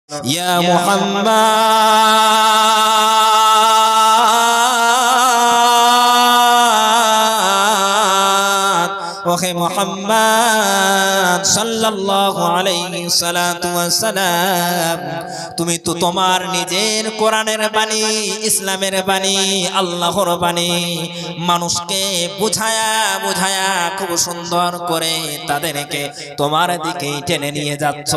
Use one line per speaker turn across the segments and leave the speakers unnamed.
يا محمد ওহে মুহাম্মদ সাল্লাল্লাহু আলাইহি সাল্লাতু ওয়াস সালাম, তুমি তো তোমার নিজের কোরআনের বাণী, ইসলামের বাণী, আল্লাহর বাণী মানুষকে বুঝায়া বুঝায়া খুব সুন্দর করে তাদেরকে তোমার দিকে টেনে নিয়ে যাচ্ছ।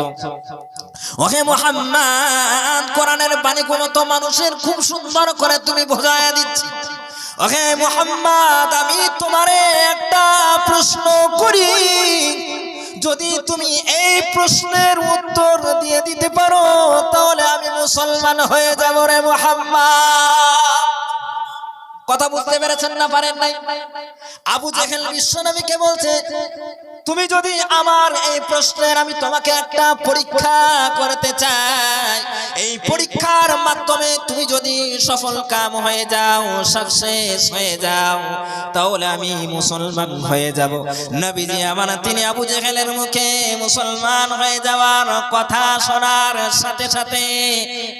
ওহে মুহাম্মদ, কোরআনের বাণীগুলো তো মানুষের খুব সুন্দর করে তুমি বোঝায়া দিচ্ছ। ওহে মুহাম্মদ, আমি তোমারে একটা প্রশ্ন করি, যদি তুমি এই প্রশ্নের উত্তর দিয়ে দিতে পারো তাহলে আমি মুসলমান হয়ে যাব রে মুহাম্মদ। কথা বুঝতে পেরেছেন না পারেন নাই? আবু জেহেল বিশ্বনবীকে বলছে, তুমি যদি আমার এই প্রশ্নের, আমি তোমাকে একটা পরীক্ষা করতে চাই, এই পরীক্ষার মাধ্যমে তুমি যদি সফল কাম হয়ে যাও, সাকসেস হয়ে যাও, তাহলে আমি মুসলমান হয়ে যাব। নবীজি আমার তিনি আবু জেহেলের মুখে মুসলমান হয়ে যাওয়ার কথা শোনার সাথে সাথে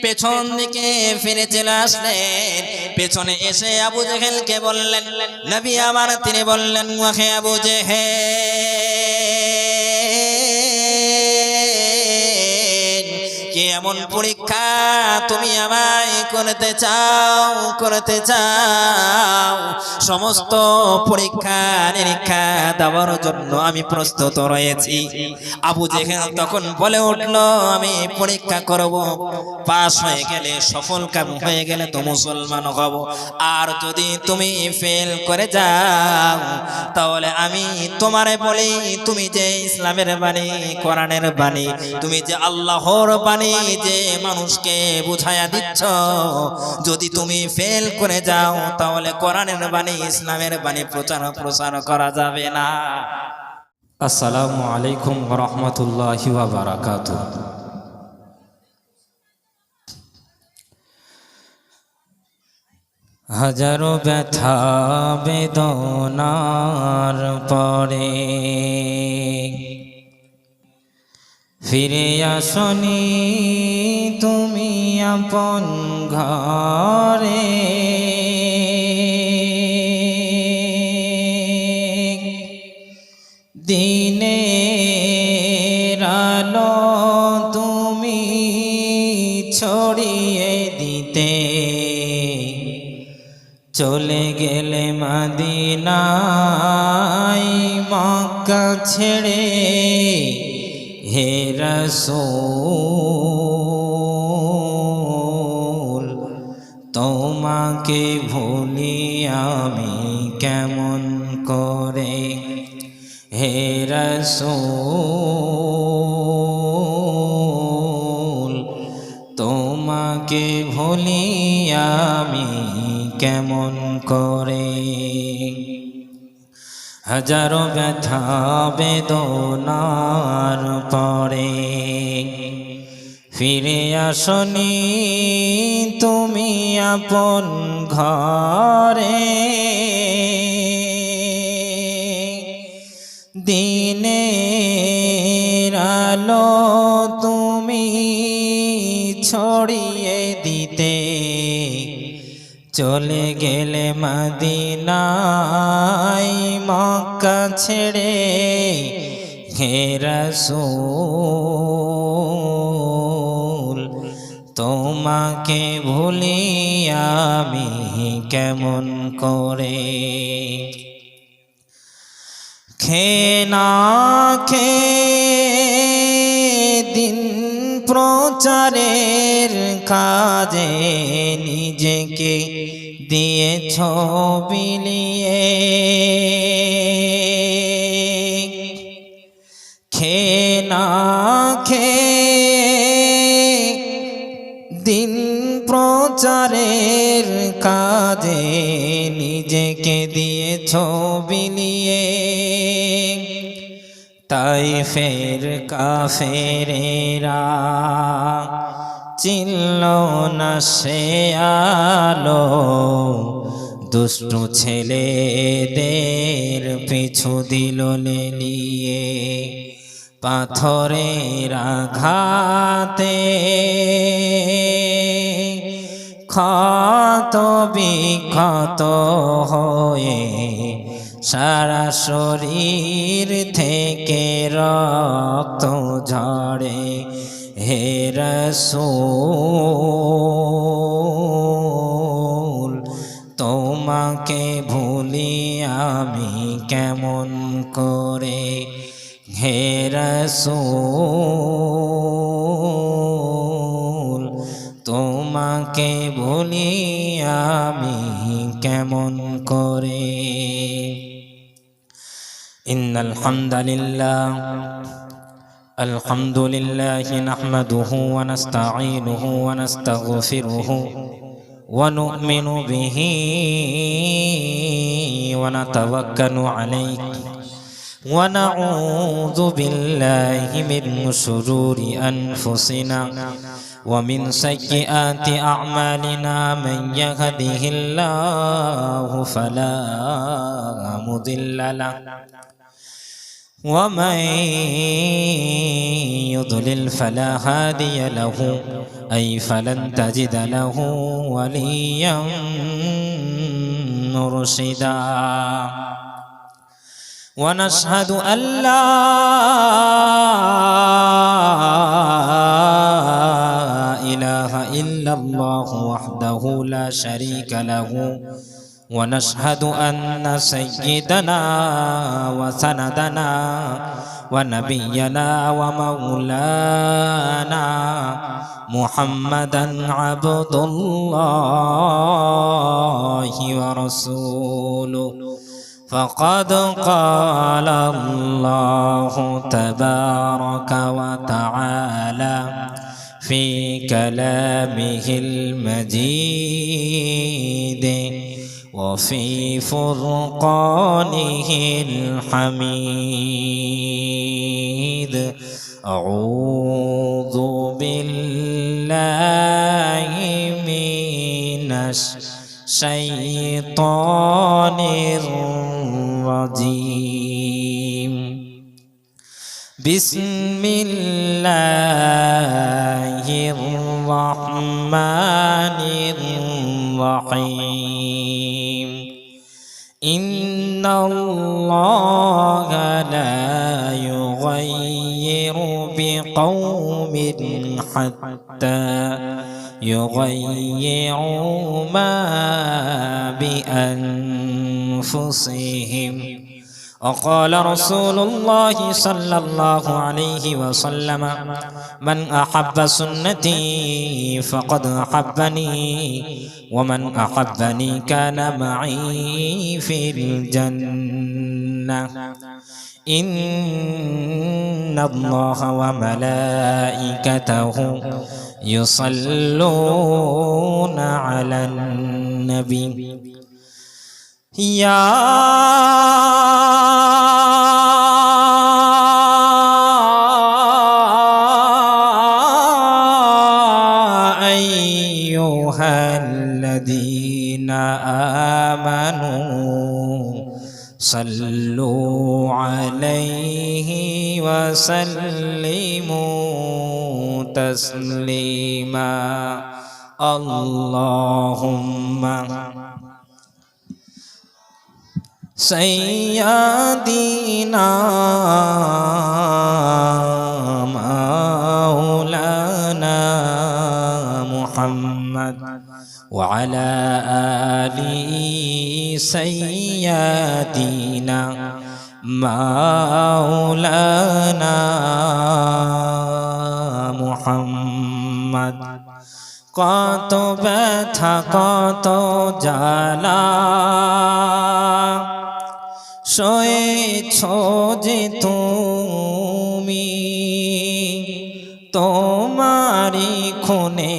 পেছন দিকে ফিরে চলে আসলেন। পেছনে এসে আবু জেহেলকে বললেন, নবী আমার তিনি বললেন, ওহে আবু জেহেল, কি এমন পরীক্ষা তুমি আমায় করতে চাও? সমস্ত পরীক্ষা নিরীক্ষা দেওয়ার জন্য আমি প্রস্তুত রয়েছি। আবু জেহেল তখন বলে উঠল, আমি পরীক্ষা করব, পাস হয়ে গেলে, সফল কাম হয়ে গেলে তো মুসলমান হব, আর যদি তুমি ফেল করে যাও তাহলে আমি তোমারে বলি, তুমি যে ইসলামের বাণী, কোরআনের বাণী, তুমি যে আল্লাহর বাণী যে মানুষকে বুঝায়া দিচ্ছ, যদি তুমি ফেল করে যাও তাহলে কোরআনের বাণী, ইসলামের বাণী প্রচার করা যাবে না।
আসসালামু আলাইকুম ওয়া রাহমাতুল্লাহি ওয়া বারাকাতুহু। হাজারো ব্যথা বেদনার পরে ফিরে আসনি তুমি আপন ঘরে, দিনের আলো তুমি ছড়িয়ে দিতে চলে গেলে মদিনায় মক্কা ছেড়ে, হে রাসূল তোমাকে ভুলি আমি কেমন করে, হে রাসূল তোমাকে ভুলি আমি কেমন করে। হাজারো ব্যথা বেদনার পরে ফিরে আসনি তুমি আপন ঘরে, দিনের আলো তুমি ছড়িয়ে দিতে চলে গেলে মদিনায় মক্কা ছেড়ে, হে রাসূল তোমাকে ভুলি আমি কেমন করে। খেনা দিন প্রচারের কাজে নিজেকে দিয়েছ বিলিয়ে, খেনা দিন প্রচারের কাজে নিজেকে দিয়েছ বিলিয়ে, তাইফের কাফেরেরা চিনল না সে আলো, দুষ্ট ছেলেদের পিছু দিল লেলিয়ে, পাথরের আঘাতে ক্ষত বিক্ষত হয়ে সারা শরীর থেকে রক্ত ঝরে। হে রাসূল তোমাকে ভুলি আমি কেমন করে, হে রাসূল তোমাকে ভুলি আমি কেমন করে। ইন্নাল হামদালিল্লাহ আলহামদুলিল্লাহি নাহমাদুহু ওয়া নাস্তাঈনুহু ওয়া নাস্তাগফিরুহু ওয়া নু'মিনু বিহি ওয়া নাতাওয়াক্কালু আলাইহি ওয়া নাউযু বিল্লাহি মিন শুরুরি আনফুসিনা ওয়া মিন সাইয়্যাতি আ'মালিনা মান ইয়াহদিহিল্লাহু ফালা মুদিল্লা লাহু ওয়া মান يضلل فلا هادي له أي فلن تجد له وليا مرشدا ونشهد أن لا إله إلا الله وحده لا شريك له ونشهد أن سيدنا وسندنا ونبينا ومولانا محمدا عبد الله ورسوله فقد قال الله تبارك وتعالى في كلامه المجيد وفي فرقانه الحميد أعوذ بالله من الشيطان الرجيم بسم الله الرحمن الرحيم إن الله لا يغير بقوم حتى يغيروا ما بأنفسهم وقال رسول الله صلى الله عليه وسلم من أحب سنتي فقد أحبني ومن أحبني كان معي في الجنة إن الله وملائكته يصلون على النبي يا أيها الذين آمنوا صلوا عليه وسلموا تسليما اللهم سيدنا مولانا محمد وعلى آله سيدنا مولانا محمد কত ব্যথা কত জ্বালা সয়েছ যে তুমি তোমারি খুনে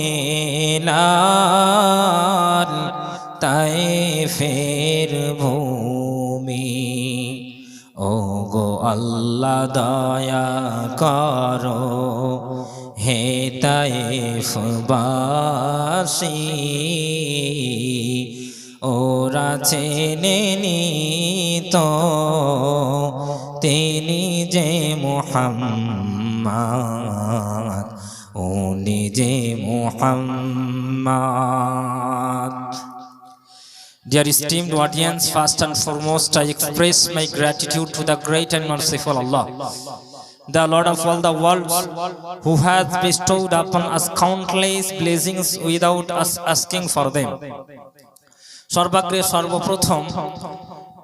লাল তায়েফের ভূমি ও গো আল্লাহ দয়া করো হে তায়েফবাসী ওরা চেনেনি তো তিনি যে মুহাম্মদ, ও নিজে Muhammad. Dear esteemed audience, first and foremost I express my gratitude to the great and merciful Allah, the Lord of all the worlds, who has bestowed upon us countless blessings without us asking for them. সর্বাগ্রে সর্বপ্রথম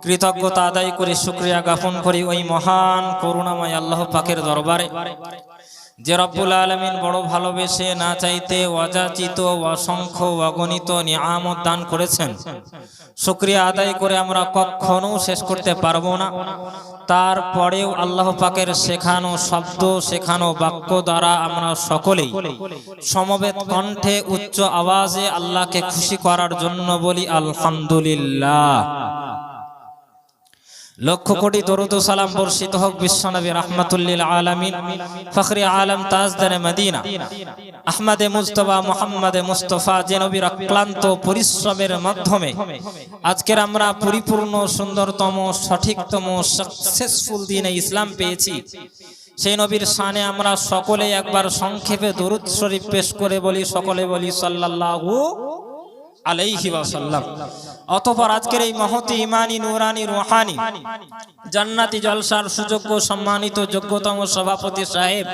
কৃতজ্ঞতা আদায় করে শুকরিয়া জ্ঞাপন করি ওই মহান করুণাময় আল্লাহ পাকের দরবারে, যে রব্বুল আলামিন বড় ভালোবেসে না চাইতে অযাচিত অসংখ্য অগণিত নিয়ামত দান করেছেন। শুকরিয়া আদায় করে আমরা কখনো শেষ করতে পারবো না। তারপরেও আল্লাহ পাকের শেখানো শব্দ, শেখানো বাক্য দ্বারা আমরা সকলেই সমবেত কণ্ঠে উচ্চ আওয়াজে আল্লাহকে খুশি করার জন্য বলি আলহামদুলিল্লাহ। লক্ষ কোটি দরুদ ও সালাম বর্ষিত হোক বিশ্বনবী রাহমাতুল্লিল আলামিন, ফখরে আলম, তাজদারে মদিনা, আহমদে মুজতবা মুহাম্মদে মুস্তফা, যে নবীর অক্লান্ত পরিশ্রমের মাধ্যমে আজকের আমরা পরিপূর্ণ, সুন্দরতম, সঠিকতম, সাকসেসফুল দ্বীনে ইসলাম পেয়েছি। সেই নবীর শানে আমরা সকলে একবার সংক্ষেপে দরুদ শরীফ পেশ করে বলি, সকলে বলি সাল্লাল্লাহু আলাইহি ওয়াসাল্লাম। অতঃপর আজকের এই মহতি ইমানি নুরানি রুহানি জান্নাতি জলসার সুযোগ্য সম্মানিত যোগ্যতম সভাপতি সাহেব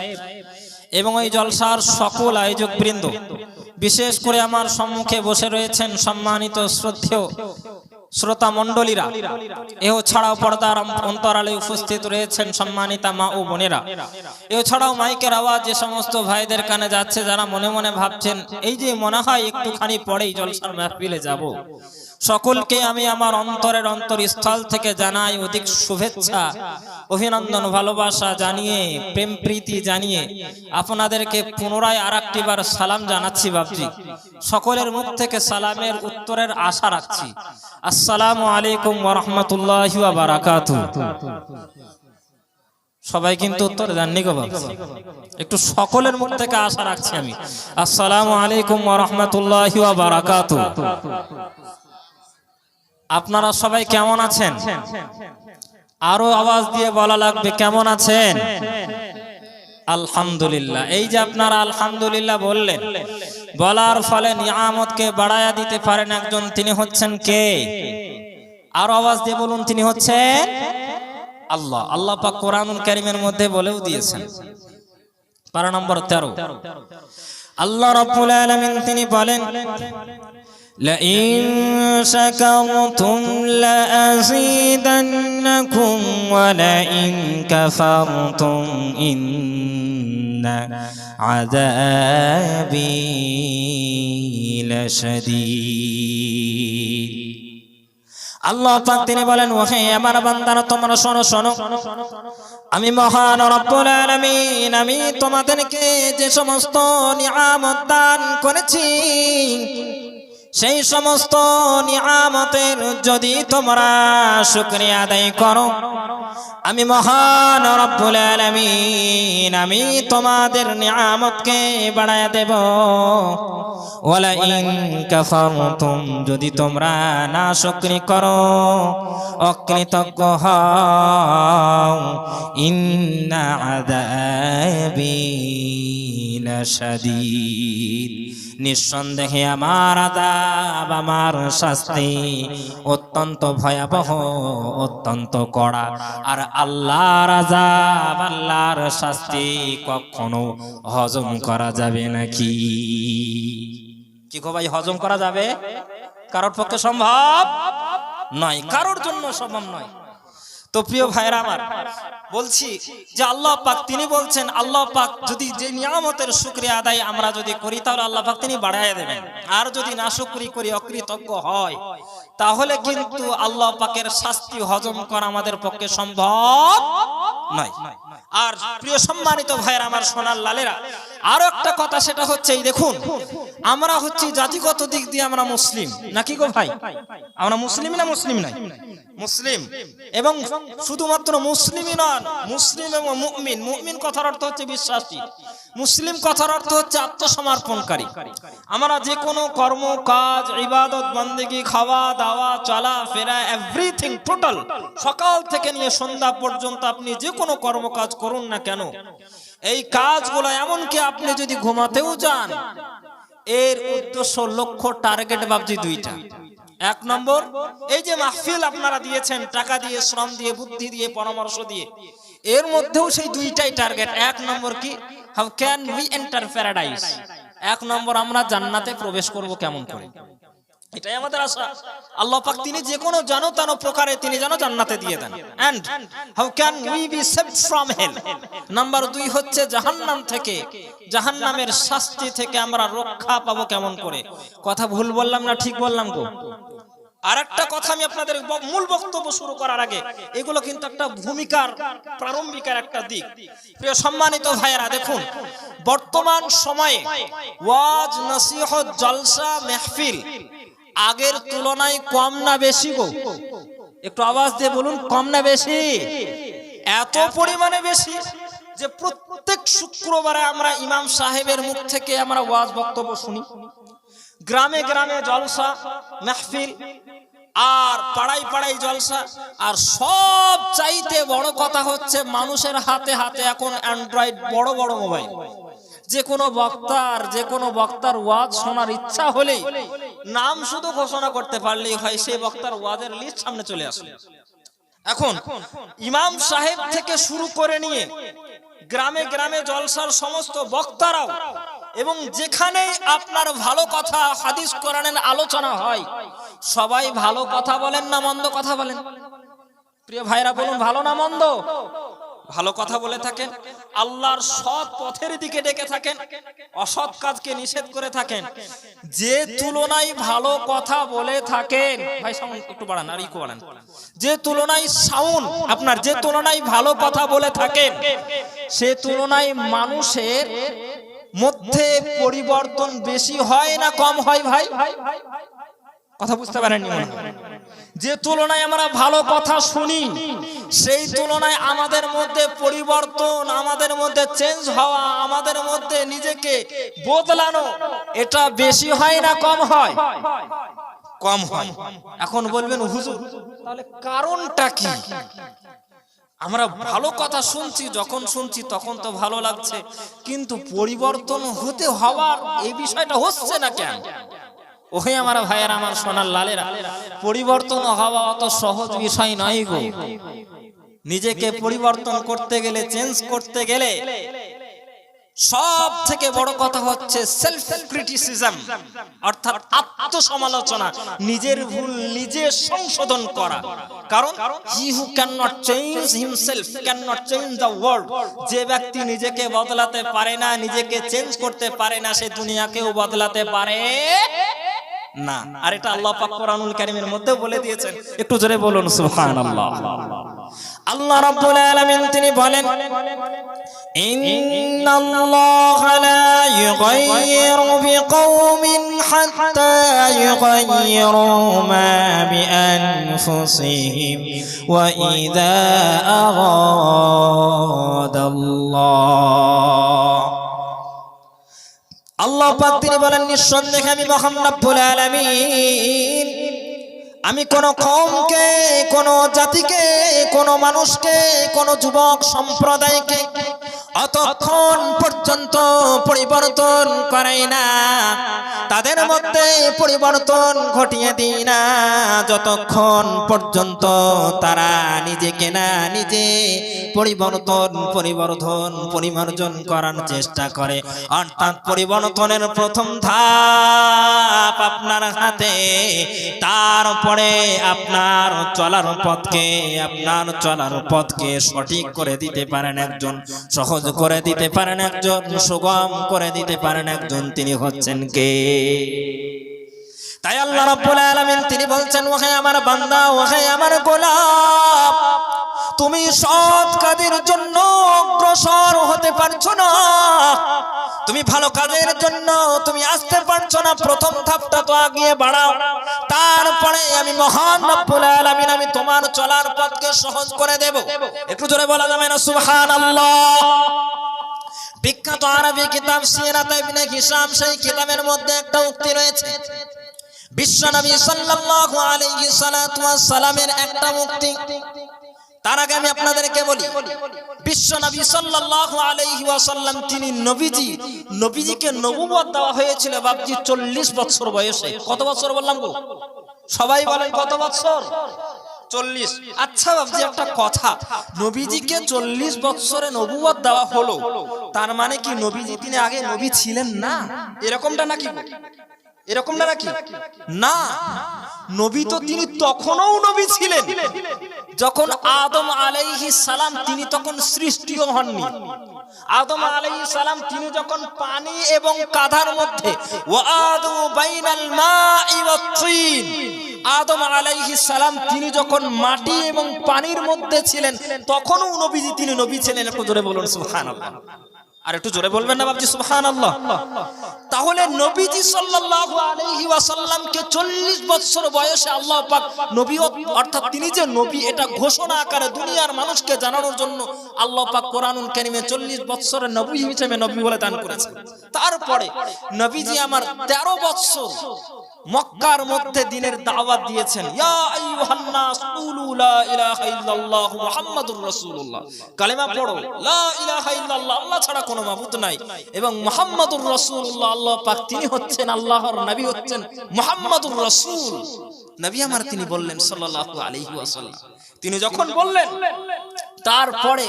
এবং এই জলসার সকল আয়োজক বৃন্দ, বিশেষ করে আমার সম্মুখে বসে রয়েছেন সম্মানিত শ্রদ্ধেয় শ্রোতা মণ্ডলীরা, এও ছাড়াও পর্দার অন্তরালে উপস্থিত রয়েছেন সম্মানিতা মা ও বোনেরা, এও ছাড়াও মাইকের আওয়াজ যে সমস্ত ভাইদের কানে যাচ্ছে, যারা মনে মনে ভাবছেন এই যে মনে হয় একটুখানি পরেই জলসার মাহফিলে যাব, সকলকে আমি আমার অন্তরের অন্তরস্থল থেকে জানাই অধিক শুভেচ্ছা, অভিনন্দন, ভালোবাসা জানিয়ে, প্রেম প্রীতি জানিয়ে আপনাদেরকে পুনরায় আরেকটিবার সালাম জানাচ্ছি। বাপজি, সকলের মুখ থেকে সালামের উত্তরের আশা রাখছি। আসসালামু আলাইকুম ওয়া রাহমাতুল্লাহি ওয়া বারাকাতুহু। সবাই কিন্তু উত্তর জাননি গো বাপজি, একটু সকলের মুখ থেকে আশা রাখছি আমি। আসসালামু আলাইকুম ওয়া রাহমাতুল্লাহি ওয়া বারাকাতুহু। আপনারা সবাই কেমন আছেন? আরো আওয়াজ দিয়ে বলা লাগবে, কেমন আছেন? আলহামদুলিল্লাহ। এই যে আপনারা আলহামদুলিল্লাহ বললেন, বলার ফলে নিয়ামতকে বাড়ায়া দিতে পারেন একজন, তিনি হচ্ছেন কে? আরো আওয়াজ দিয়ে বলুন, তিনি হচ্ছেন আল্লাহ। আল্লাহ পাক কোরআনুল কারীমের মধ্যে বলেও দিয়েছেন, পারা নম্বর 13, আল্লাহ রাব্বুল আলামিন তিনি বলেন, لئن شكرتم لأزيدنكم ولئن كفرتم إن عذابي لشديد। আল্লাহ পাক তিনি বলেন, ওহে আমার বান্দারা, তোমরা শোনো শোনো, আমি মহান রব্বুল আলামিন, আমি তোমাদেরকে যে সমস্ত নিয়ামত দান করেছি, সেই সমস্ত নিয়ামতের যদি তোমরা শুকরিয়া আদায় করো, আমি মহান রব্বুল আলামিন, আমি তোমাদের নিয়ামতকে বাড়ায়া দেব। ওয়ালা ইন কাফারতুম, যদি তোমরা না শুকরি করো, অকৃতজ্ঞ হও, ইন্না আযাবি লাশাদীদ, নিঃসন্দেহে আমার আযাব, আমার শাস্তি অত্যন্ত ভয়াবহ, অত্যন্ত কড়া। আর আল্লাহর আযাব, আল্লাহর শাস্তি কখনো হজম করা যাবে নাকি? কি গো ভাই, হজম করা যাবে? কারোর পক্ষে সম্ভব নয়, কারোর জন্য সম্ভব নয়। তো প্রিয় ভাইরা আমার, বলছি যে আল্লাহ পাক তিনি বলছেন, আল্লাহ পাক যদি যে নিয়ামতের শুকরিয়া আদায় আমরা যদি করি, তাহলে আল্লাহ পাক তিনি বাড়াইয়া দেবেন। আর যদি নাশুকরি করি, অকৃতজ্ঞ হয়, তাহলে কিন্তু আল্লাহ পাকের শাস্তি হজম করা আমাদের পক্ষে সম্ভব নয়। আর প্রিয় সম্মানিত ভাইরা আমার, সোনার লালেরা, আরো একটা কথা, সেটা হচ্ছে এই দেখুন, আমরা হচ্ছি জাতিগত দিক দিয়ে আমরা মুসলিম নাকি গো ভাই? আমরা মুসলিম না মুসলিম নাই? মুসলিম। এবং শুধুমাত্র মুসলিমই নন, মুসলিম এবং মুমিন। মুমিন কথার অর্থ হচ্ছে বিশ্বাসী, মুসলিম কথার অর্থ হচ্ছে আত্মসমর্পণকারী। আমরা যে কোনো কর্ম কাজ, ইবাদত, বন্দেগী, খাওয়া দাওয়া, চলা ফেরা, এভরিথিং টোটাল, সকাল থেকে নিয়ে সন্ধ্যা পর্যন্ত আপনি যে কোনো কর্মকাজ করুন না কেন, এই কাজগুলো এমনকি আপনি যদি ঘুমাতেও যান, এর উদ্দেশ্য, লক্ষ্য, টার্গেট ভাবছি দুইটা। এক নম্বর, এই যে মাহফিল আপনারা দিয়েছেন টাকা দিয়ে, শ্রম দিয়ে, বুদ্ধি দিয়ে, পরামর্শ দিয়ে, এর মধ্যেও সেই দুইটাই টার্গেট। এক নম্বর কি, how can we enter paradise. এক নম্বর, আমরা জান্নাতে প্রবেশ করব কেমন করে, এটাই আমাদের আশা। আল্লাহ পাক তিনি যে কোনো জানো প্রকারে তিনি যেন জান্নাতে দিয়ে দেন। And how can we be saved from hell. Number 2 হচ্ছে জাহান্নাম থেকে, জাহান্নামের শাস্তি থেকে আমরা রক্ষা পাবো কেমন করে। কথা ভুল বললাম না ঠিক বললাম গো? আরেকটা কথা আমি আপনাদের মূল বক্তব্য শুরু করার আগে, এগুলো কিন্তু একটা ভূমিকার প্রারম্ভিকের একটা দিক। প্রিয় সম্মানিত ভাইয়েরা, দেখুন বর্তমান সময়ে ওয়াজ, নসিহত, জলসা, মাহফিল আগের তুলনায় কম না বেশি গো? একটু আওয়াজ দিয়ে বলুন, কম না বেশি? এত পরিমাণে বেশি যে প্রত্যেক শুক্রবারে আমরা ইমাম সাহেবের মুখ থেকে আমরা ওয়াজ বক্তব্য শুনি। গ্রামে গ্রামে জলসা মাহফিল, আর পাড়ায় পাড়ায় জলসা। আর সব চাইতে বড় কথা হচ্ছে মানুষের হাতে হাতে এখন অ্যান্ড্রয়েড, বড় বড় মোবাইল। যে কোনো বক্তার ওয়াজ শোনার ইচ্ছা হলেই নাম শুধু ঘোষণা করতে পারলেই হয়, সেই বক্তার ওয়াজের লিস্ট সামনে চলে আসে। এখন ইমাম সাহেব থেকে শুরু করে নিয়ে গ্রামে গ্রামে জলসার সমস্ত বক্তারাও, এবং যেখানেই আপনার ভালো কথা, হাদিস কোরআনের আলোচনা হয়, সবাই ভালো কথা বলেন না মন্দ কথা বলেন? প্রিয় ভাইরা বলুন, ভালো না মন্দ? ভালো কথা বলে থাকেন, আল্লাহর সৎ পথের দিকে ডেকে থাকেন, অসৎ কাজকে নিষেধ করে থাকেন। যে তুলনায় ভালো কথা বলে থাকেন, ভাই সাউন্ড একটু বাড়ান, আর ইকো বাড়ান। যে তুলনায় সাউন্ড আপনার, যে তুলনায় ভালো কথা বলে থাকেন, সে তুলনায় মানুষের মধ্যে পরিবর্তন বেশি হয় না কম হয় ভাই? কথা বুঝতে পারেননি মনে হয়। যে তুলনায় আমরা ভালো কথা শুনি, সেই তুলনায় আমাদের মধ্যে পরিবর্তন, আমাদের মধ্যে চেঞ্জ হওয়া, আমাদের মধ্যে নিজেকে বদলানো, এটা বেশি হয় না কম হয়? কম হয়। এখন বলবেন হুজুর তাহলে কারণটা কি? আমরা ভালো কথা শুনছি, যখন শুনছি তখন তো ভালো লাগছে, কিন্তু পরিবর্তন হতে হওয়ার এই বিষয়টা হচ্ছে না কেন? ওহে আমার ভাইয়েরা, আমার সোনার লালেরা, পরিবর্তন হওয়া অত সহজ বিষয় নয় গো। নিজেকে পরিবর্তন করতে গেলে, চেঞ্জ করতে গেলে সব থেকে বড় কথা হচ্ছে সেলফ ক্রিটিসিজম, অর্থাৎ আত্মসমালোচনা, নিজের ভুল নিজে সংশোধন করা। কারণ he who cannot change himself cannot change the world. যে ব্যক্তি নিজেকে বদলাতে পারে না, নিজেকে চেঞ্জ করতে পারে না, সে দুনিয়াকেও বদলাতে পারে না। আর এটা আল্লাহ পাক কোরআনুল কারীমের মধ্যে বলে দিয়েছেন। একটু জোরে বলুন সুবহানাল্লাহ। আল্লাহ রাব্বুল আলামিন তিনি বলেন, ইন্নাল্লাহা লা ইউগাইয়িরু বিকওমিন হাত্তা ইউগাইয়িরু মা বিআনফুসিহিম ওয়া ইযা আরাদাল্লাহ। আল্লাহ পাক তিনি বলেন, নিঃসন্দেহে আমি মহান রব্বুল আলামিন, আমি কোন কওমকে, কোন জাতিকে, কোন মানুষকে, কোন যুবক সম্প্রদায়কে অতক্ষণ পর্যন্ত পরিবর্তন করাই না, তাদের মধ্যে পরিবর্তন ঘটিয়ে দিই না, যতক্ষণ পর্যন্ত তারা নিজেকে না নিজে পরিবর্তন করার চেষ্টা করে। অর্থাৎ পরিবর্তনের প্রথম ধাপ আপনার হাতে, তারপরে আপনার চলার পথকে সঠিক করে দিতে পারেন একজন, সহজ করে দিতে পারেন একজন, সুগম করে দিতে পারেন একজন, তিনি হচ্ছেন কে? তাই আল্লাহ রাব্বুল আলামিন তিনি বলছেন, ওহে আমার বান্দা, ওহে আমার গোলাম, তুমি সৎ কাজের জন্য অগ্রসর হতে পারছো না, তুমি ভালো কাজের জন্য তুমি আসতে পারছো
আগিয়ে বাড়াও, তারপরে আমি মহান রব্বুল আলামিন আমি তোমার চলার পথকে সহজ করে দেব। একটু জোরে বলা যাবে না সুবহানাল্লাহ? বিখ্যাত আরবি কিতাব সিরাত ইবনে হিশাম, সেই কিতাবের মধ্যে একটা উক্তি রয়েছে, বিশ্বনবী সাল্লাল্লাহু আলাইহি সাল্লাতু ওয়াস সালামের একটা উক্তি। তার আগে আমি আপনাদেরকে বলি, বিশ্বনবী সাল্লাল্লাহু আলাইহি ওয়াসাল্লাম তিনি নবীজিকে নবুয়ত দেওয়া হয়েছিল বাবজি 40 বছর বয়সে। কত বছর বললাম গো? সবাই বলেন কত বছর? 40। আচ্ছা বাবজি একটা কথা, নবীজিকে 40 বছরে নবুয়ত দেওয়া হলো, তার মানে কি নবীজি তিনি আগে নবী ছিলেন না? এরকমটা নাকি? এরকমটা নাকি? না, নবী তো তিনি তখনও নবী ছিলেন যখন আদম আলাইহিস সালাম তিনি তখন সৃষ্টিও হননি। আদম আলাইহিস সালাম তিনি যখন পানি এবং কাদার মধ্যে, ওয়াদু বাইনাল মাই ওয়াত তিন, আদম আলাইহিস সালাম তিনি যখন মাটি এবং পানির মধ্যে ছিলেন তখনও নবীজি তিনি নবী ছিলেন। একটু জোরে বলুন সুবহানাল্লাহ। আর একটু জোরে বলবেন না বাবজি সুবহানাল্লাহ? তাহলে নবীজি সাল্লাল্লাহু আলাইহি ওয়াসাল্লামকে 40 বছর বয়সে আল্লাহ পাক নবীয়ত অর্থাৎ তিনি যে নবী এটা ঘোষণা আকারে দুনিয়ার মানুষকে জানানোর জন্য আল্লাহ পাক কোরআনুল কারীমে 40 বছরের নবী হিসেবে নবী বলে দান করেছেন। তারপরে নবীজি আমার 13 বছর মক্কার মধ্যে দ্বীনের দাওয়াত দিয়েছেন। ইয়া আইয়ুহান নাস কুলু লা ইলাহা ইল্লাল্লাহ মুহাম্মাদুর রাসূলুল্লাহ, কালেমা পড়ো লা ইলাহা ইল্লাল্লাহ, আল্লাহ ছাড়া কোনো মাবুদ নাই, এবং মুহাম্মাদুর রাসূলুল্লাহ আল্লাহ পাক তিনি হচ্ছেন আল্লাহর নবী, হচ্ছেন মুহাম্মাদুর রাসূল। নবী আমার তিনি বললেন সাল্লাল্লাহু আলাইহি ওয়াসাল্লাম, তিনি যখন বললেন তারপরে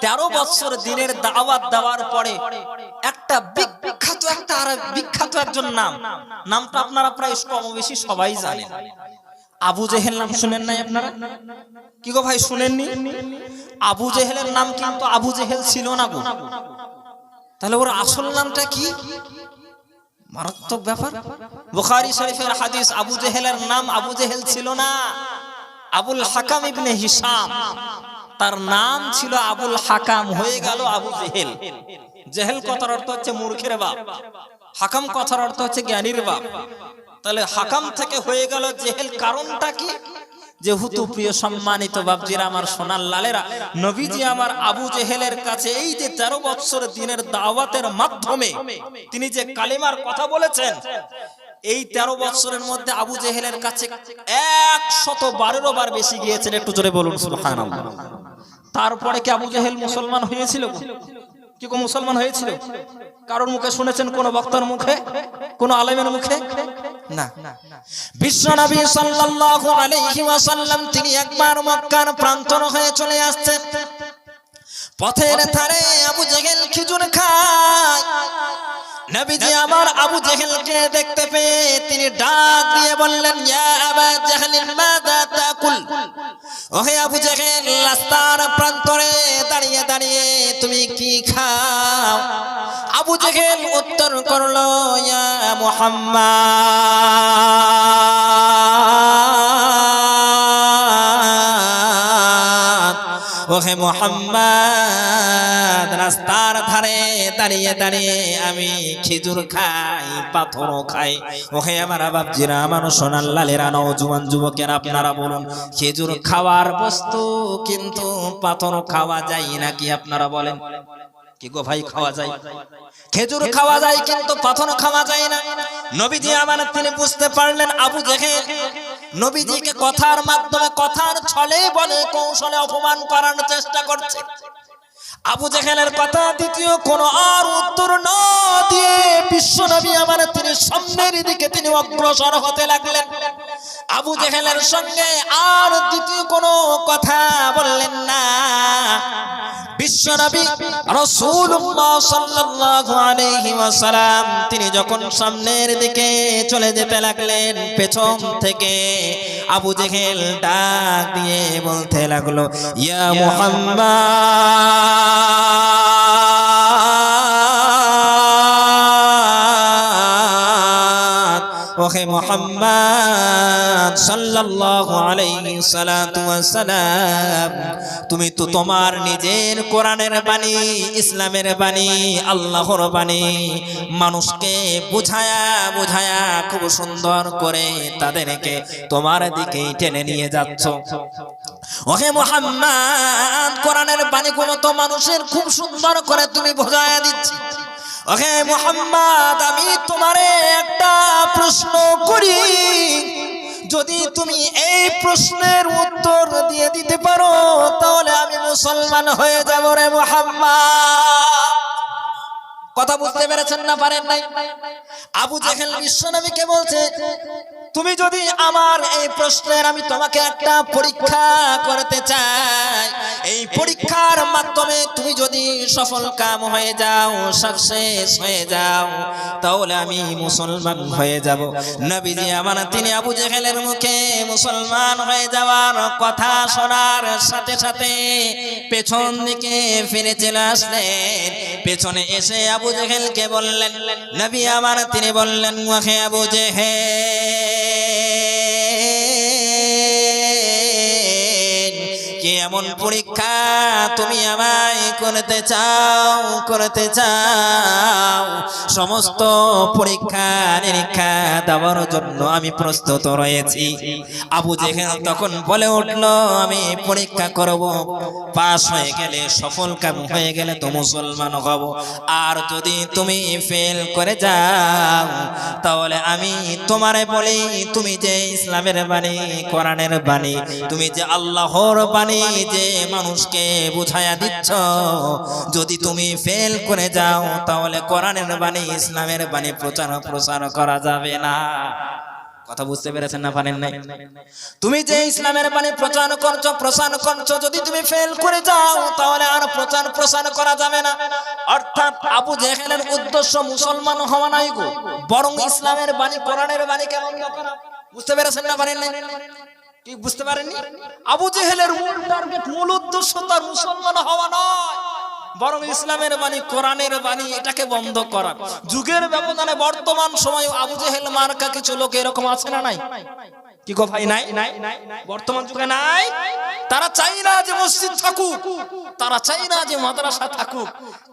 13 বছর দ্বীনের দাওয়াত দেওয়ার পরে একটা বিখ্যাত একজন নামটা আপনারা প্রায় কম বেশি সবাই জানেন। আবু জেহেল নাম শুনেন নাই আপনারা? কি গো ভাই শুনেননি? আবু জেহেলের নাম কিন্তু আবু জেহেল ছিল না গো। তাহলে ওর আসল নামটা কি? মারাত্মক ব্যাপার। বুখারী শরীফের হাদিস, আবু জেহেলের নাম আবু জেহেল ছিল না, আবুল হাকাম ইবনে হিশাম, তার নাম ছিল আবুল হাকাম, হয়ে গেল আবু জেহেল। জেহেল কথার অর্থ হচ্ছে মূর্খের বাপ, হাকাম কথার অর্থ হচ্ছে জ্ঞানীর বাপ। তাহলে হাকাম থেকে হয়ে গেল জেহেল। কারণটা কি? যেহেতু প্রিয় সম্মানিত বাপজিরা আমার সোনার লালেরা, নবীজি আমার আবু জেহেলের কাছে এই যে 13 বছর দ্বীনের দাওয়াতের মাধ্যমে তিনি যে কালেমার কথা বলেছেন, এই 13 বছরের মধ্যে আবু জেহেলের কাছে 112 বার বেশি গিয়েছেন। একটু জোরে বলুন সুবহানাল্লাহ। তারপরে কি আবু জেহেল মুসলমান হয়েছিল? কি কো মুসলমান হয়েছিল? কারোর মুখে শুনেছেন? কোন বক্তার মুখে, কোন আলেমের মুখে? না। বিশ্বনবী সাল্লাল্লাহু আলাইহি ওয়াসাল্লাম তিনি একবার মক্কার প্রান্তর হয়ে চলে আসছেন। পথের ধারে আবু জেহেল খেজুর খায়। নবীজি আমার আবু জেহেলকে দেখতে পেয়ে তিনি ডাক দিয়ে বললেন, ইয়া আবা জাহলিন মাযা তাকুল, ওহে আবু জেহেল, রাস্তার প্রান্তরে দাঁড়িয়ে দাঁড়িয়ে তুমি কি খাও? আবু জেহেল উত্তর করলো, ইয়া মুহাম্মদ, ওহে মুহাম্মদ, রাস্তার ধারে দাঁড়িয়ে দাঁড়িয়ে আমি খেজুর খাই, পাথরও খাই। ওহে আমার বাপজিরা, আমার সোনার লালেরা, নওজোয়ান যুবকেরা, আপনারা বলুন, খেজুর খাওয়ার বস্তু কিন্তু পাথর খাওয়া যায় নাকি? আপনারা বলেন কি গো ভাই? খাওয়া যায়, খেজুর খাওয়া যায়, কিন্তু পাথর খাওয়া যায় না। নবীজি আমার তিনি বুঝতে পারলেন আবু জেহেল নবীজিকে কথার মাধ্যমে, কথার ছলে বলে কৌশলে অপমান করার চেষ্টা করছে। আবু জেহেলের কথা দ্বিতীয় কোন আর উত্তর না দিয়ে বিশ্বনবী আমার তিনি সামনের দিকে তিনি অগ্রসর হতে লাগলেন। আবু জেহেলের সঙ্গে আর দ্বিতীয় কোনো কথা বললেন না। বিশ্বনবী রাসূলুল্লাহ সাল্লাল্লাহু আলাইহি ওয়াসাল্লাম তিনি যখন সামনের দিকে চলে যেতে লাগলেন, পেছন থেকে আবু জেহেল ডাক দিয়ে বলতে লাগলো, ইয়া মুহাম্মদ, ওহে মুহাম্মদ সাল্লাল্লাহু আলাইহি সাল্লাতু ওয়াস সালাম, তুমি তো তোমার নিজের কোরআনের বাণী, ইসলামের বাণী, আল্লাহর বাণী মানুষকে বুঝায়া বুঝায়া খুব সুন্দর করে তাদেরকে তোমার দিকে টেনে নিয়ে যাচ্ছ। ওহে মুহাম্মদ, কোরআনের বাণীগুলো তো মানুষের খুব সুন্দর করে তুমি বোঝায়া দিচ্ছ। ওহে মুহাম্মদ, আমি তোমারে একটা প্রশ্ন করি, যদি তুমি এই প্রশ্নের উত্তর দিয়ে দিতে পারো তাহলে আমি মুসলমান হয়ে যাব রে মুহাম্মদ। কথা বুঝতে পেরেছেন না পারেন নাই? আবু জেহেল বিশ্বনবীকে বলছে, তুমি যদি আমার এই প্রশ্নের, আমি তোমাকে একটা পরীক্ষা করতে চাই, এই পরীক্ষার মাধ্যমে তুমি যদি সফল কাম হয়ে যাও, সাকসেস হয়ে যাও, তাহলে আমি মুসলমান হয়ে যাব। নবীজি আমার তিনি আবু জেহেলের মুখে মুসলমান হয়ে যাওয়ার কথা শোনার সাথে সাথে পেছন দিকে ফিরে চলে আসলেন। পেছনে এসে আবু জেহেলকে বললেন, নবী আমার তিনি বললেন, ওহে আবু জেহেল, কি এমন পরীক্ষা তুমি আমায় করতে চাও? সমস্ত পরীক্ষা নিরীক্ষা দেওয়ার জন্য আমি প্রস্তুত রয়েছি। আবু জেহেল তখন বলে উঠল, আমি পরীক্ষা করব, পাস হয়ে গেলে, সফল কাম হয়ে গেলে তো মুসলমান হব, আর যদি তুমি ফেল করে যাও তাহলে আমি তোমারে বলি, তুমি যে ইসলামের বাণী, কোরআনের বাণী, তুমি যে আল্লাহর বাণী যে মানুষকে বুঝায়া দিচ্ছ, যদি তুমি ফেল করে যাও তাহলে কোরআনের বাণী, ইসলামের বাণী প্রচার করা যাবে না। কথা বুঝতে পেরেছেন না পারেন নাই? তুমি যে ইসলামের বাণী প্রচার করছো, যদি তুমি ফেল করে যাও তাহলে আর প্রচার করা যাবে না। অর্থাৎ আবু জেহেলের উদ্দেশ্য মুসলমান হওয়া নাই গো, বরং ইসলামের বাণী, কোরআনের বাণীকে বন্ধ করা। বুঝতে পেরেছেন না পারেন নাই? কি বুঝতে পারেননি? আবু জেহেলের মূল টার্গেট, মূল উদ্দেশ্য তার মুসলমান হওয়া নয়, বরং ইসলামের বাণী, কোরআনের বাণী এটাকে বন্ধ করা। যুগের ব্যবধানে বর্তমান সময় আবু জেহেল মার্কা কিছু লোক এরকম আছে না নাই? কি গো ভাই, নাই? বর্তমান যুগে নাই? তারা চাই না যে মসজিদ থাকুক, তারা চাই না যে মাদ্রাসা থাকুক।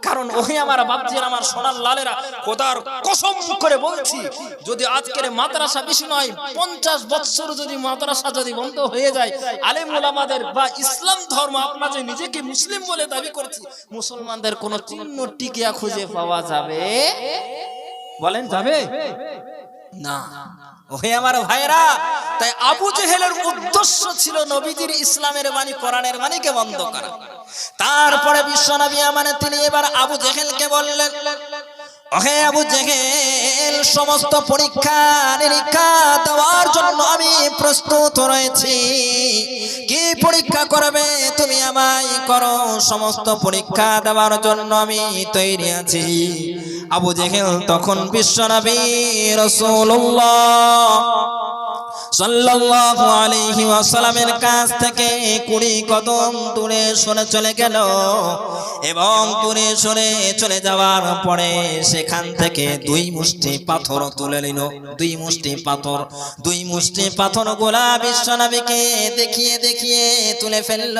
কারণ ওহে আমার বাপজির, আমার সোনার লালেরা, খোদার কসম করে বলছি, যদি আজকের মাদ্রাসা বেশি নয় 50 বছর যদি মাদ্রাসা যদি বন্ধ হয়ে যায়, আলেম ওলামাদের বা ইসলাম ধর্ম, আমরা যে নিজেকে মুসলিম বলে দাবি করছি, মুসলমানদের কোন চিহ্ন টিকিয়া খুঁজে পাওয়া যাবে? বলেন যাবে না। ওহে আমার ভাইরা, তাই আবু জেহেলের উদ্দেশ্য ছিল নবীজির ইসলামের বাণী, কোরআনের বাণীকে বন্ধ করা। তারপরে বিশ্বনবী আমার তিনি এবার আবু জেহেলকে বললেন, ওহে আবু জেহেল, সমস্ত পরীক্ষা নিরীক্ষা দেওয়ার জন্য আমি প্রস্তুত রয়েছি। কি পরীক্ষা করবে তুমি আমায় করো, সমস্ত পরীক্ষা দেওয়ার জন্য আমি তৈরি আছি। আবু জেহেল তখন বিশ্বনবী রাসূলুল্লাহ সাল্লাল্লাহু আলাইহি ওয়াসাল্লামের কাছ থেকে 20 কদম দূরে সরে চলে গেল, এবং দূরে সরে চলে যাওয়ার পরে সেখান থেকে 2 মুষ্টি পাথর তুলে নিল। 2 মুষ্টি পাথর গোলা বিশ্বনবীকে দেখিয়ে দেখিয়ে তুলে ফেলল।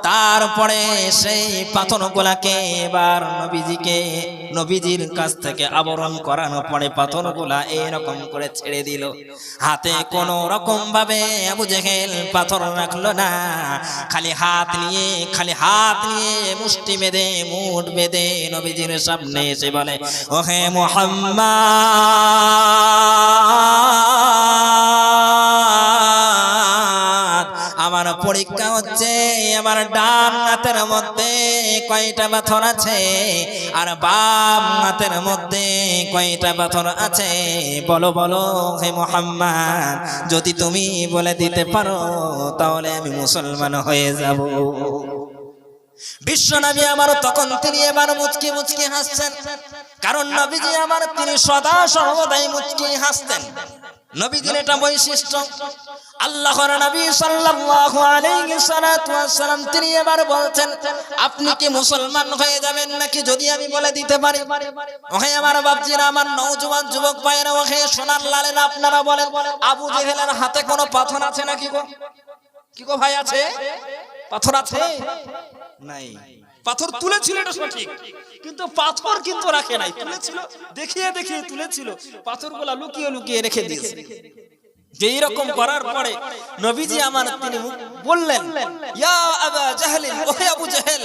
তারপরে সেই পাথর গোলাকে এবার নবীজির কাছ থেকে আবরণ করানো পরে পাথর গোলা এরকম করে ছেড়ে দিল। হাতে কোনো রকম ভাবে আবু জেহেল পাথর রাখলো না, খালি হাত নিয়ে মুষ্টি বেঁধে, মুঠ বেঁধে নবীজির সামনে এসে বলে, ওহে মুহাম্মদ, আমার পরীক্ষা হচ্ছে, আমার ডান হাতের মধ্যে কয়টা পাথর আছে আর বাম হাতের মধ্যে কয়টা পাথর আছে, বলো হে মুহাম্মদ, যদি তুমি বলে দিতে পারো তাহলে আমি মুসলমান হয়ে যাব। বিশ্বনবী আমার তখন তিনি এবার মুচকি মুচকি হাসছেন, কারণ নবীজি আমার তিনি সদা সর্বদাই মুচকি হাসতেন। নবীজির এটা বৈশিষ্ট্য। আল্লাহর নবী সাল্লাল্লাহু আলাইহি সাল্লাম তিনি এবার বলছেন, আপনি কি মুসলমান হয়ে যাবেন নাকি যদি আমি বলে দিতে পারি? ওহে আমার বাপজিরা, আমার নওজোয়ান যুবক ভাইরা, ওহে সোনার লালেরা, আপনারা বলেন আবু জেহেলের হাতে কোনো পাথর আছে নাকি গো? কি গো ভাই, আছে? পাথর আছে? নাই। পাথর তুলেছিল এটা সঠিক, কিন্তু পাথর কিন্তু রাখে নাই। তুলেছিল, দেখিয়ে দেখিয়ে তুলেছিল, পাথরগুলো লুকিয়ে লুকিয়ে রেখে দিয়েছে। যেই রকম করার পরে নবীজি আমার তিনি বললেন, ইয়া আবা জাহল, ওহে আবু জেহেল,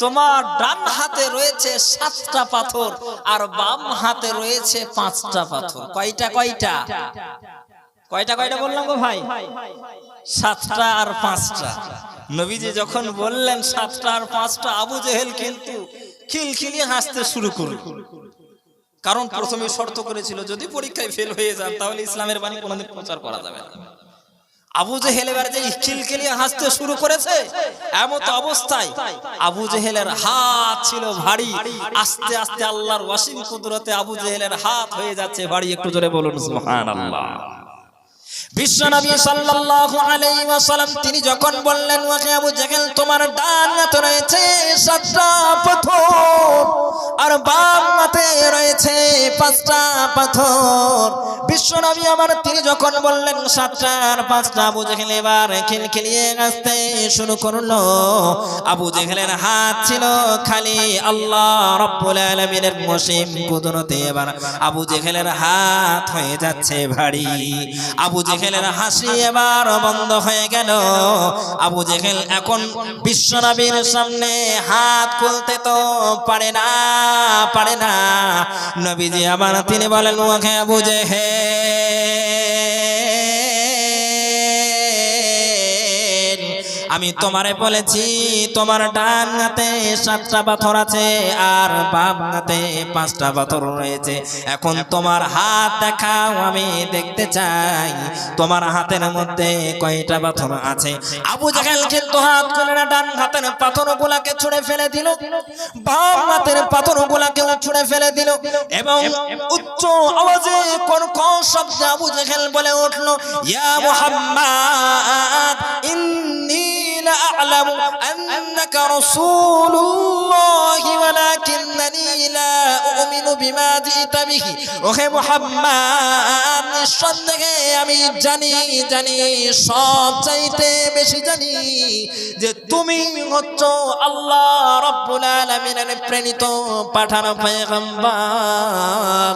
তোমার ডান হাতে রয়েছে 7টা পাথর আর বাম হাতে রয়েছে 5টা পাথর। কয়টা কয়টা কয়টা কয়টা বললাম গো ভাই? 7টা আর 5টা। নবীজি যখন বললেন 7টা আর 5টা, আবু জেহেল কিন্তু খিলখিলিয়ে হাসতে শুরু করল। কারণ প্রথমে শর্ত করেছিল যদি পরীক্ষায় ফেল হয়ে যান তাহলে ইসলামের বাণী কোনোদিন প্রচার করা যাবে না। আবু জেহেল এবার যে খিলখিলিয়ে হাসতে শুরু করেছে, এমত অবস্থায় আবু জেহেলের হাত ছিল ভারী। আস্তে আস্তে আল্লাহর ওয়াসিম কুদরতে আবু জেহেলের হাত হয়ে যাচ্ছে ভারী। একটু জোরে বলুন সুবহানাল্লাহ। বিশ্বনবী সাল্লাল্লাহু আলাইহি ওয়াসাল্লাম তিনি যখন বললেন, ওহে আবু জেহেল, তোমার ডান হাতে রয়েছে 7টা পাথর আর বাম হাতে রয়েছে 5টা পাথর। বিশ্বনবী আমার তিনি যখন বললেন 7টা আর 5টা, আবু জেহেল এবার খিলখিলিয়ে হাসতে শুরু করলো। আবু জেহেলের হাত ছিল খালি আল্লাহ রাব্বুল আলামিনের ওয়াসিম কুদরতে এবার আবু জেহেলের হাত হয়ে যাচ্ছে ভারী। আবু জেহেলের হাসি এবার বন্ধ হয়ে গেল। আবু জেহেল এখন বিশ্বনবীর সামনে হাত খুলতে তো পারে না। নবীজি আবার তিনি বলেন, ওহে আবু জেহেল, আমি তোমারে বলেছি তোমার ডান হাতে 7টা পাথর আছে আর বাম হাতে 5টা পাথর রয়েছে। এখন তোমার হাত দেখাও, আমি দেখতে চাই তোমার হাতের মধ্যে কয়টা পাথর আছে। আবু জেহেল কিন্তু হাত খুলে না, ডান হাতের পাথরগুলোকে ছুঁড়ে ফেলে দিল, বাম হাতের পাথরগুলোকে ছুঁড়ে ফেলে দিল এবং উচ্চ আওয়াজে কর্কশ শব্দে আবু জেহেল বলে উঠল, ইয়া মুহাম্মদ, ইন্নী أعلم أنك رسول الله ولكنني لا أؤمن بما جئت به। ওহে মুহাম্মদ, নিঃসন্দেহে আমি জানি সব চাইতে বেশি জানি যে তুমি হচ্ছ আল্লাহ রাব্বুল আলামিনের প্রেরিত পাঠানো পয়গম্বর।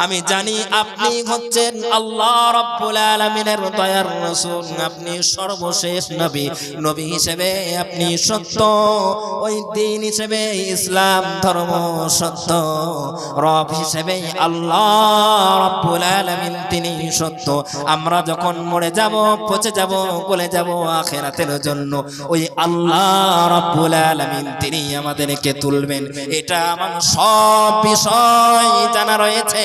আমি জানি আপনি হচ্ছেন আল্লাহ রাব্বুল আলামিনের দয়ার রাসূল। আপনি সর্বশেষ নবী হিসেবে আপনি সত্য, ওই দিন হিসেবে ইসলাম ধর্ম সত্য, রব হিসেবে আল্লাহ রাব্বুল আলামিন তিনি সত্য। আমরা যখন মরে যাব, পচে যাব, গলে যাব আখিরাতের জন্য, ওই আল্লাহ রাব্বুল আলামিন তিনি আমাদেরকে তুলবেন। এটা আমার সব বিষয় জানা রয়েছে।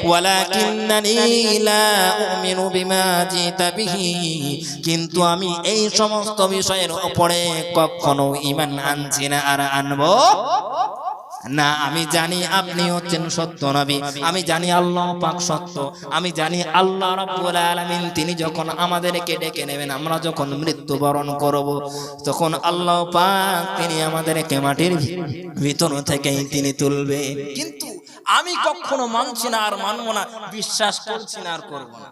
ওয়ালাকিন্নানি লা উমিনু বিমা জিতা বিহি, কিন্তু আমি এই সমস্ত বিষয়ের উপরে কখনো ঈমান আনছি না আর আনবো না। আমি জানি আপনি হচ্ছেন সত্য নবী, আমি জানি আল্লাহ পাক সত্য, আমি জানি আল্লাহ রাব্বুল আলামিন তিনি যখন আমাদেরকে ডেকে নেবেন, আমরা যখন মৃত্যুবরণ করব, তখন আল্লাহ পাক তিনি আমাদেরকে মাটির ভিতর থেকেই তিনি তুলবেন। কিন্তু আমি কখনো মানছি না আর মানবো না, বিশ্বাস করছি না আর করবো না।